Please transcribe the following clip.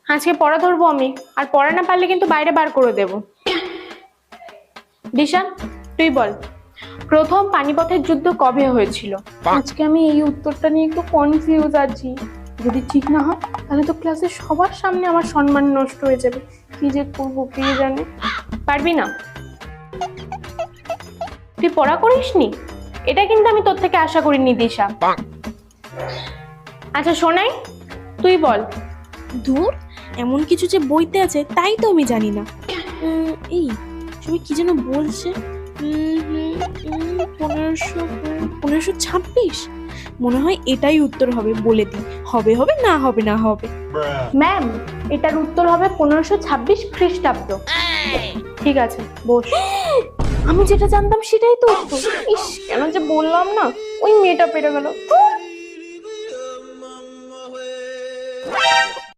আজকে পড়া ধরবো আমি, আর পড়া না পারলে কিন্তু বাইরে বার করে দেব। দিশা, তুই বল, প্রথম পানিপথের যুদ্ধ কবে হয়েছিল? আজকে আমি এই উত্তরটা নিয়ে একটু কনফিউজ আছি। যদি ঠিক না হয় তাহলে তো ক্লাসে সবার সামনে আমার সম্মান নষ্ট হয়ে যাবে। কি যে করবো কে জানে। পারবি না? তুই পড়া করিসনি? এটা কিন্তু আমি তোর থেকে আশা করিনি দিশা। আচ্ছা সোনাই, তুই বল। ধুর, এমন কিছু যে বইতে আছে তাই তো আমি জানি না। এই সবাই কি যেন বলছে, 1526 মনে হয় এটাই উত্তর হবে। বলে দিই, হবে হবে না হবে না হবে। ম্যাম, এটার উত্তর হবে 1526 খ্রিস্টাব্দ। ঠিক আছে, বস। আমি যেটা জানতাম সেটাই তো উত্তর। ইস, কেন যে বললাম না, ওই মেয়েটা পেরে গেল।